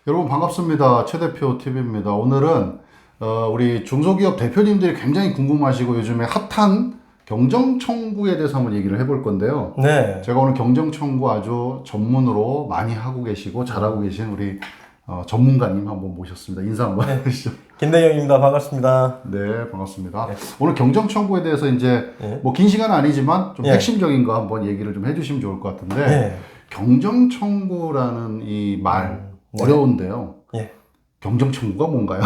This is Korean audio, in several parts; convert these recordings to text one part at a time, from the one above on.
여러분 반갑습니다. 최 대표 TV입니다. 오늘은 우리 중소기업 대표님들이 굉장히 궁금하시고 요즘에 핫한 경정청구에 대해서 한번 얘기를 해볼 건데요. 네. 제가 오늘 경정청구 아주 전문으로 많이 하고 계시고 잘하고 계신 우리 전문가님 한번 모셨습니다. 인사 한번 해주시죠. 김대경입니다. 반갑습니다. 네, 반갑습니다. 오늘 경정청구에 대해서 이제 네. 뭐 긴 시간은 아니지만 좀 네. 핵심적인 거 한번 얘기를 좀 해주시면 좋을 것 같은데 네. 경정청구라는 이 말 어려운데요. 예. 경정청구가 뭔가요?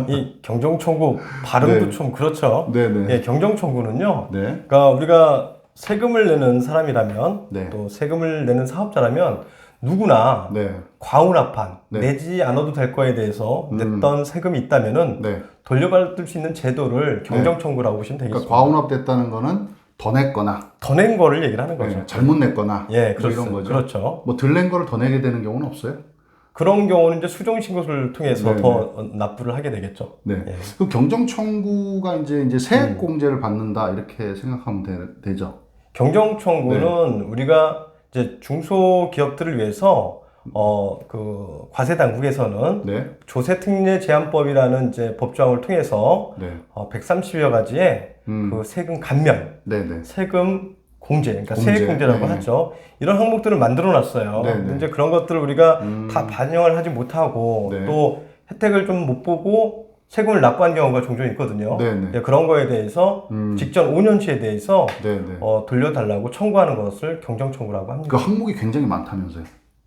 이 경정청구 발음도 네. 좀 그렇죠. 네네. 예, 경정청구는요. 네. 그러니까 우리가 세금을 내는 사람이라면 네. 또 세금을 내는 사업자라면 누구나 네. 과운합한 네. 내지 않아도 될 거에 대해서 냈던 세금이 있다면은 네. 돌려받을 수 있는 제도를 경정청구라고 보시면 되겠습니다. 그러니까 과혼합됐다는 거는 더 냈거나 더 낸 거를 얘기를 하는 거죠. 네, 잘못 냈거나 예, 뭐 그렇죠. 이런 거죠. 그렇죠. 뭐 덜 낸 거를 더 내게 되는 경우는 없어요? 그런 경우는 이제 수정 신고를 통해서 네, 더 납부를 하게 되겠죠. 네. 예. 그 경정청구가 이제 세액 공제를 받는다 이렇게 생각하면 되죠. 경정청구는 우리가 이제 중소기업들을 위해서 그 과세 당국에서는 네. 조세특례제한법이라는 이제 법조항을 통해서 네. 130여 가지의 그 세금 감면, 네네. 세금 공제, 그러니까 공제. 세액 공제라고 네. 하죠. 이런 항목들을 만들어 놨어요. 네, 근데 네. 이제 그런 것들을 우리가 다 반영을 하지 못하고 네. 또 혜택을 좀 못 보고 세금을 납부한 경우가 종종 있거든요. 네, 네. 예, 그런 거에 대해서 직전 5년치에 대해서 네네. 돌려달라고 청구하는 것을 경정청구라고 합니다. 그 항목이 굉장히 많다면서요.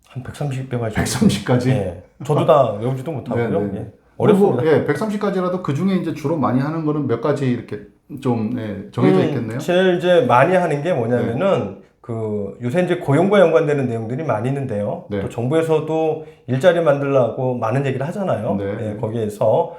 한 130개가 130까지? 예. 저도 다 외우지도 못하고요. 네네. 예. 어렵습니다. 예, 130까지라도 그 중에 이제 주로 많이 하는 거는 몇 가지 이렇게 좀 정해져 있겠네요. 제일 이제 많이 하는 게 뭐냐면은 그 요새 이제 고용과 연관되는 내용들이 많이 있는데요. 네. 또 정부에서도 일자리 만들라고 많은 얘기를 하잖아요. 네. 예, 거기에서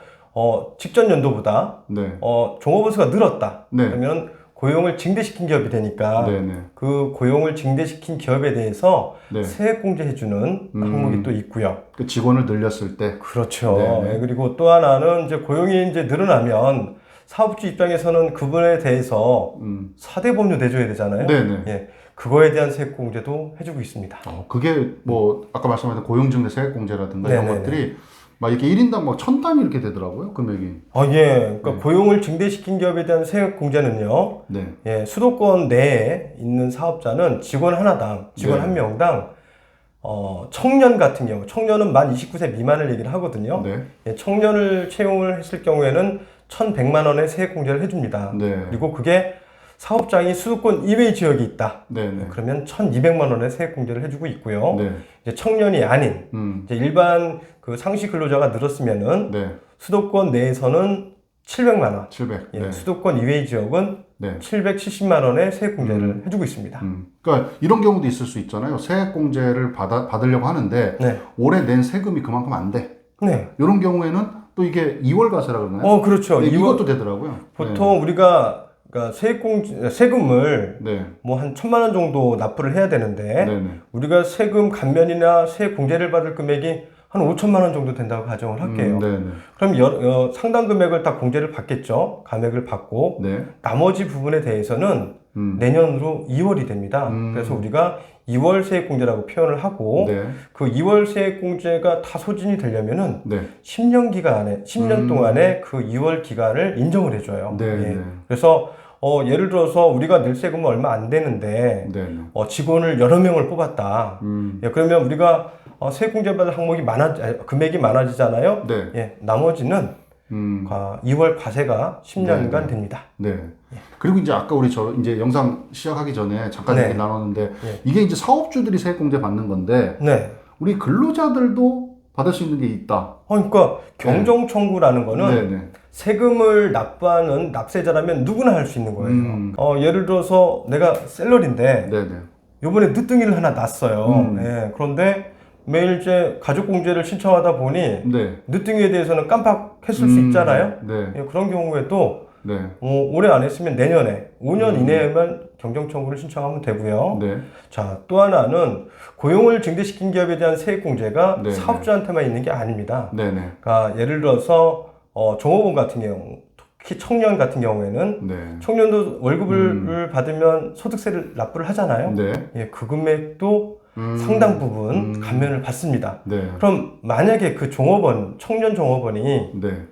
직전 연도보다 네. 종업원수가 늘었다. 네. 그러면 고용을 증대시킨 기업이 되니까 네네. 그 고용을 증대시킨 기업에 대해서 네. 세액 공제해주는 항목이 또 있고요. 그 직원을 늘렸을 때. 그렇죠. 네네. 예, 그리고 또 하나는 이제 고용이 이제 늘어나면 사업주 입장에서는 그분에 대해서 4대 법률 내줘야 되잖아요. 네네. 예, 그거에 대한 세액 공제도 해주고 있습니다. 그게 뭐 아까 말씀하신 고용증대 세액공제라든가 이런 네네네. 것들이 막 이렇게 1인당 막 1,000단위 이렇게 되더라고요, 금액이. 예. 그러니까 고용을 증대시킨 기업에 대한 세액 공제는요. 네. 예, 수도권 내에 있는 사업자는 직원 하나당, 직원 네. 한 명당 청년 같은 경우, 청년은 만 29세 미만을 얘기를 하거든요. 네. 예, 청년을 채용을 했을 경우에는 1,100만 원의 세액 공제를 해줍니다. 네. 그리고 그게 사업장이 수도권 이외의 지역이 있다. 네네. 그러면 1,200만 원의 세액 공제를 해주고 있고요. 네. 이제 청년이 아닌 이제 일반 그 상시 근로자가 늘었으면은 네. 수도권 내에서는 700만 원. 700. 예, 네. 수도권 이외의 지역은 네. 770만 원의 세액 공제를 해주고 있습니다. 그러니까 이런 경우도 있을 수 있잖아요. 세액공제를 받으려고 하는데 네. 올해 낸 세금이 그만큼 안 돼. 네. 이런 경우에는 또 이게 2월 가세라 그러나요? 그렇죠. 네, 이거 이것도 되더라고요. 보통 우리가 그러니까 세금을 네. 뭐 한 1,000만 원 정도 납부를 해야 되는데 네네. 우리가 세금 감면이나 세액 공제를 받을 금액이 한 5천만 원 정도 된다고 가정을 할게요. 네네. 그럼 상당 금액을 다 공제를 받겠죠. 감액을 받고 네. 나머지 부분에 대해서는 내년으로 2월이 됩니다. 그래서 우리가 2월 세액공제라고 표현을 하고 네. 그 2월 세액공제가 다 소진이 되려면은 네. 10년 기간에 10년 동안에 그 2월 기간을 인정을 해줘요. 네. 예. 네. 그래서 예를 들어서 우리가 낼 세금은 얼마 안 되는데 네. 직원을 여러 명을 뽑았다. 예, 그러면 우리가 세액공제 받을 항목이 금액이 많아지잖아요. 네. 예, 나머지는 2월 과세가 10년간 됩니다. 네. 그리고 이제 아까 우리 이제 영상 시작하기 전에 잠깐 네. 얘기 나눴는데 네. 이게 이제 사업주들이 세액공제 받는 건데 네. 우리 근로자들도 받을 수 있는 게 있다. 그러니까 경정청구라는 거는 네네. 세금을 납부하는 납세자라면 누구나 할 수 있는 거예요. 예를 들어서 내가 샐러리인데 네네. 요번에 늦둥이를 하나 났어요. 예, 그런데 매일 이제 가족공제를 신청하다 보니 네. 늦둥이에 대해서는 깜빡했을 수 있잖아요. 네. 예, 그런 경우에도 네. 올해 안 했으면 내년에 5년 이내에만 경정청구를 신청하면 되고요. 네. 자, 또 하나는 고용을 증대시킨 기업에 대한 세액공제가 네네. 사업주한테만 있는 게 아닙니다. 네네. 그러니까 예를 들어서 종업원 같은 경우, 특히 청년 같은 경우에는 네. 청년도 월급을 받으면 소득세를 납부를 하잖아요. 네. 예, 그 금액도 상당 부분 감면을 받습니다. 네. 그럼 만약에 그 종업원, 청년 종업원이 네.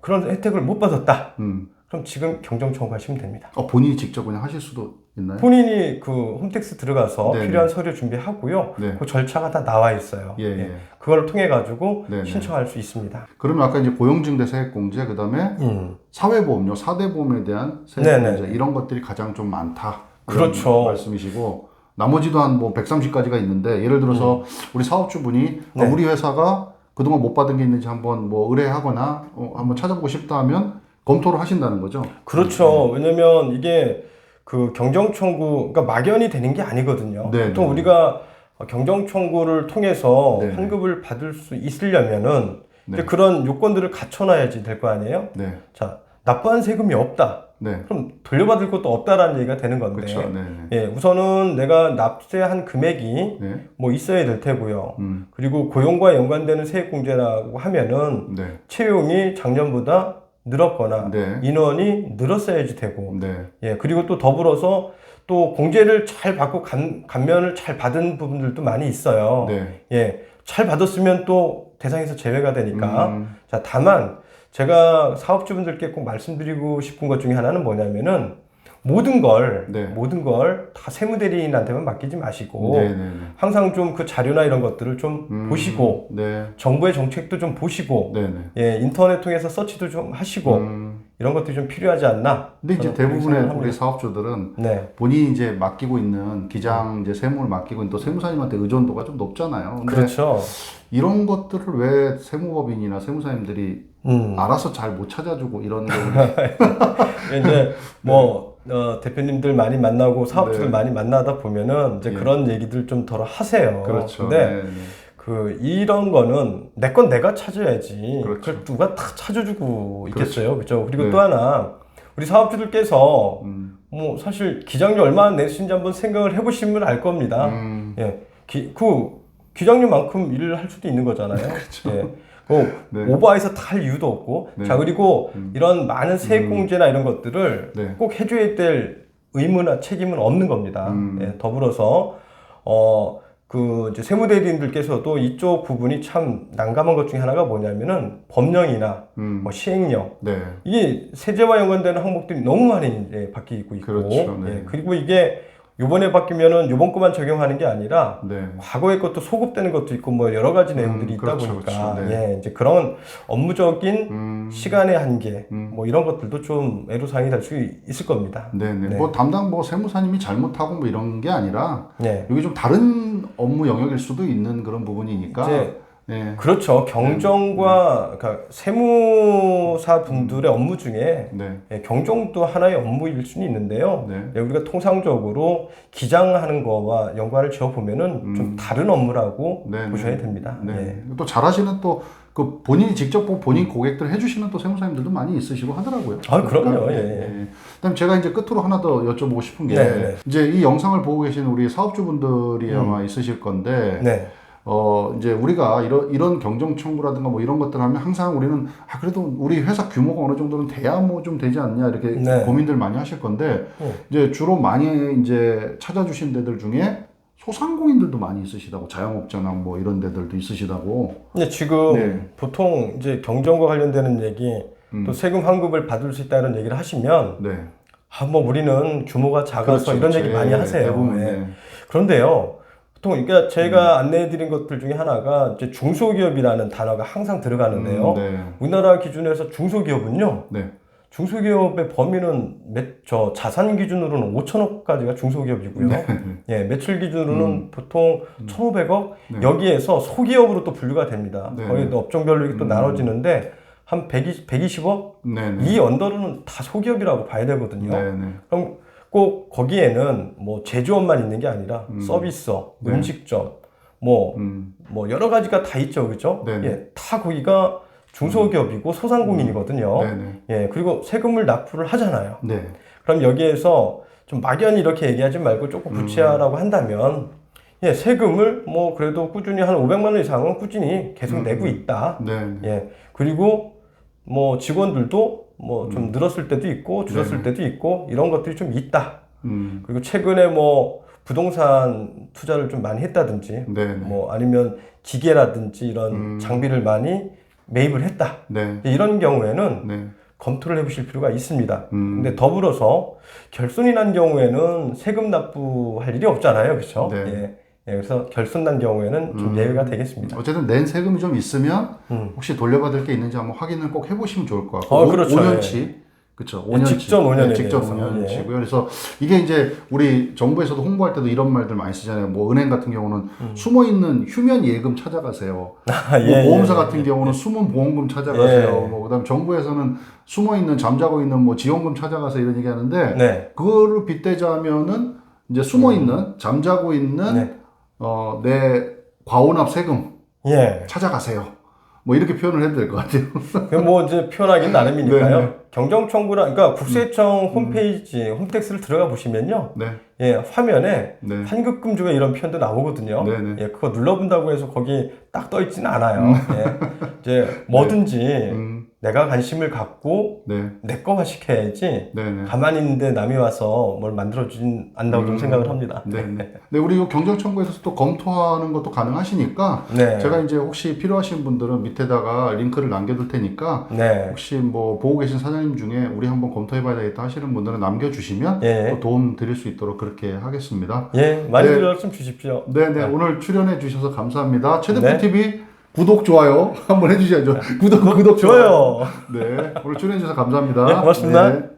그런 혜택을 못 받았다. 음. 그럼 지금 경정 청구하시면 됩니다. 본인이 직접 그냥 하실 수도 있나요? 본인이 그 홈택스 들어가서 네네. 필요한 서류 준비하고요. 네. 그 절차가 다 나와 있어요. 예, 예. 그걸 통해 가지고 네네. 신청할 수 있습니다. 그러면 아까 이제 고용증대 세액공제, 그 다음에 사회보험료, 4대 보험에 대한 세액공제 네네. 이런 것들이 가장 좀 많다. 이런 그렇죠. 말씀이시고 나머지도 한 뭐 130가지가 있는데 예를 들어서 우리 사업주분이 네. 우리 회사가 그동안 못 받은 게 있는지 한번 뭐 의뢰하거나 한번 찾아보고 싶다 하면 검토를 하신다는 거죠. 그렇죠. 왜냐면 이게 그 경정 청구, 그러니까 막연히 되는 게 아니거든요. 네, 보통 네. 우리가 경정 청구를 통해서 네. 환급을 받을 수 있으려면은 네. 이제 그런 요건들을 갖춰놔야지 될 거 아니에요? 네. 자, 납부한 세금이 없다. 네. 그럼 돌려받을 것도 없다라는 얘기가 되는 건데. 그렇죠. 네. 예, 우선은 내가 납세한 금액이 네. 뭐 있어야 될 테고요. 그리고 고용과 연관되는 세액공제라고 하면은 네. 채용이 작년보다 늘었거나 네. 인원이 늘었어야지 되고. 네. 예, 그리고 또 더불어서 또 공제를 잘 받고 감면을 잘 받은 부분들도 많이 있어요. 네. 예, 잘 받았으면 또 대상에서 제외가 되니까. 자, 다만 제가 사업주분들께 꼭 말씀드리고 싶은 것 중에 하나는 뭐냐면은 모든 걸 다 세무대리인한테만 맡기지 마시고 네. 네. 항상 좀 그 자료나 이런 것들을 좀 보시고 네. 정부의 정책도 좀 보시고 네. 네. 예, 인터넷 통해서 서치도 좀 하시고 이런 것들이 좀 필요하지 않나. 근데 이제 저는 그렇게 대부분의 생각합니다. 우리 사업주들은 네. 본인이 이제 맡기고 있는 기장 이제 세무를 맡기고 있는 또 세무사님한테 의존도가 좀 높잖아요. 근데 그렇죠. 이런 것들을 왜 세무법인이나 세무사님들이 알아서 잘 못 찾아주고 이런 경우는 이제 뭐 대표님들 많이 만나고 사업주들 네. 많이 만나다 보면은 이제 예. 그런 얘기들 좀 덜어 하세요. 그렇죠. 근데 네, 네. 그 이런 거는 내 건 내가 찾아야지. 그렇죠. 그걸 누가 다 찾아주고 있겠어요. 그렇죠. 그리고 네. 또 하나 우리 사업주들께서 음. 뭐 사실 기장료 얼마나 내시는지 한번 생각을 해보시면 알 겁니다. 예, 그 기장료만큼 일을 할 수도 있는 거잖아요. 그렇죠. 예. 네. 오버해서 다 할 이유도 없고. 네. 자, 그리고 이런 많은 세액공제나 이런 것들을 네. 꼭 해줘야 될 의무나 책임은 없는 겁니다. 예, 더불어서 그 이제 세무대리인들께서도 이쪽 부분이 참 난감한 것 중에 하나가 뭐냐면은 법령이나 뭐 시행령 네. 이게 세제와 연관되는 항목들이 너무 많이 이제 바뀌고 있고, 그렇죠. 네. 예, 그리고 이게 요번에 바뀌면은 요번 거만 적용하는 게 아니라 네. 과거의 것도 소급되는 것도 있고 뭐 여러 가지 내용들이 있다 그렇죠, 보니까 그렇죠. 네. 예, 이제 그런 업무적인 시간의 한계 뭐 이런 것들도 좀 애로사항이 될 수 있을 겁니다. 네네. 네. 뭐 담당 뭐 세무사님이 잘못하고 뭐 이런 게 아니라 네. 여기 좀 다른 업무 영역일 수도 있는 그런 부분이니까. 이제 네. 그렇죠. 경정과 그러니까 세무사 분들의 업무 중에 네. 예, 경정도 하나의 업무일 수는 있는데요. 네. 예, 우리가 통상적으로 기장하는 거와 연관을 지어 보면은 좀 다른 업무라고 네, 보셔야 네. 됩니다. 네. 예. 또 잘하시는 또 그 본인이 직접 본인 고객들 해주시는 또 세무사님들도 많이 있으시고 하더라고요. 아, 그럼요. 그러니까, 예. 그다음 제가 이제 끝으로 하나 더 여쭤보고 싶은 게 네. 이제 이 영상을 보고 계신 우리 사업주분들이 아마 있으실 건데. 네. 이제 우리가 이런 경정 청구라든가 뭐 이런 것들 하면 항상 우리는 그래도 우리 회사 규모가 어느 정도는 돼야 뭐 좀 되지 않냐 이렇게 네. 고민들 많이 하실 건데 이제 주로 많이 이제 찾아주신 데들 중에 소상공인들도 많이 있으시다고 자영업자나 뭐 이런 데들도 있으시다고. 근데 지금 네. 보통 이제 경정과 관련되는 얘기 또 세금 환급을 받을 수 있다는 얘기를 하시면 네. 뭐 우리는 규모가 작아서 그렇죠, 이런 그렇죠. 얘기 많이 예, 하세요. 대부분, 예. 네. 그런데요. 보통 그러니까 제가 안내해드린 것들 중에 하나가 이제 중소기업이라는 단어가 항상 들어가는데요. 네. 우리나라 기준에서 중소기업은요. 네. 중소기업의 범위는 자산 기준으로는 5천억까지가 중소기업이고요. 예, 매출 기준으로는 보통 1,500억 여기에서 소기업으로 또 분류가 됩니다. 네. 거의 또 업종별로 이렇게 또 나눠지는데 한 120억 네. 이 언더로는 다 소기업이라고 봐야 되거든요. 네. 그럼 꼭 거기에는 뭐 제조업만 있는 게 아니라 서비스업, 네. 음식점, 뭐 여러 가지가 다 있죠, 그죠? 네네. 예, 다 거기가 중소기업이고 소상공인이거든요. 네네. 예, 그리고 세금을 납부를 하잖아요. 네. 그럼 여기에서 좀 막연히 이렇게 얘기하지 말고 조금 구체화라고 한다면, 예, 세금을 뭐 그래도 꾸준히 한 500만 원 이상은 꾸준히 계속 내고 있다. 네. 예, 그리고 뭐 직원들도 뭐 좀 늘었을 때도 있고 줄었을 때도 있고 이런 것들이 좀 있다. 그리고 최근에 뭐 부동산 투자를 좀 많이 했다든지, 네. 뭐 아니면 기계라든지 이런 장비를 많이 매입을 했다. 네. 이런 경우에는 네. 검토를 해보실 필요가 있습니다. 근데 더불어서 결손이 난 경우에는 세금 납부할 일이 없잖아요, 그렇죠? 네. 예. 예, 그래서 결손 난 경우에는 좀 예외가 되겠습니다. 어쨌든 낸 세금이 좀 있으면 혹시 돌려받을 게 있는지 한번 확인을 꼭 해보시면 좋을 것 같고. 그렇죠. 5년치. 그렇죠. 5년치. 직전 5년에 네, 직전 대해서. 5년치고요. 그래서 이게 이제 우리 정부에서도 홍보할 때도 이런 말들 많이 쓰잖아요. 뭐 은행 같은 경우는 숨어 있는 휴면 예금 찾아가세요. 뭐 보험사 같은 경우는 숨은 보험금 찾아가세요. 뭐 그다음 정부에서는 숨어 있는 잠자고 있는 뭐 지원금 찾아가서 이런 얘기하는데 네. 그거를 빗대자면은 이제 숨어 있는 잠자고 있는 내 과오납 세금 예. 찾아가세요. 뭐 이렇게 표현을 해도 될 것 같아요. 뭐 이제 표현하기는 나름이니까요. 네. 경정청구라, 그러니까 국세청 홈페이지, 홈택스를 들어가 보시면요. 네. 예, 화면에 네. 환급금 중에 이런 표현도 나오거든요. 네, 네. 예, 그거 눌러본다고 해서 거기 딱 떠 있지는 않아요. 예, 이제 뭐든지 내가 관심을 갖고 네. 내 거화 시켜야지 네, 네. 가만히 있는데 남이 와서 뭘 만들어주진 않다고 좀 생각을 합니다. 네, 네. 네, 우리 이 경정청구에서 또 검토하는 것도 가능하시니까 네. 제가 이제 혹시 필요하신 분들은 밑에다가 링크를 남겨둘 테니까 네. 혹시 뭐 보고 계신 사장님 중에 우리 한번 검토해봐야 되겠다 하시는 분들은 남겨주시면 예. 또 도움 드릴 수 있도록 그렇게 하겠습니다. 예, 많이 네. 들었으면 주십시오. 네, 네. 오늘 출연해 주셔서 감사합니다. 최대표 TV 구독 좋아요 한번 해주셔야죠. 구독 좋아요. 네, 오늘 출연해 주셔서 감사합니다. 네, 고맙습니다. 네.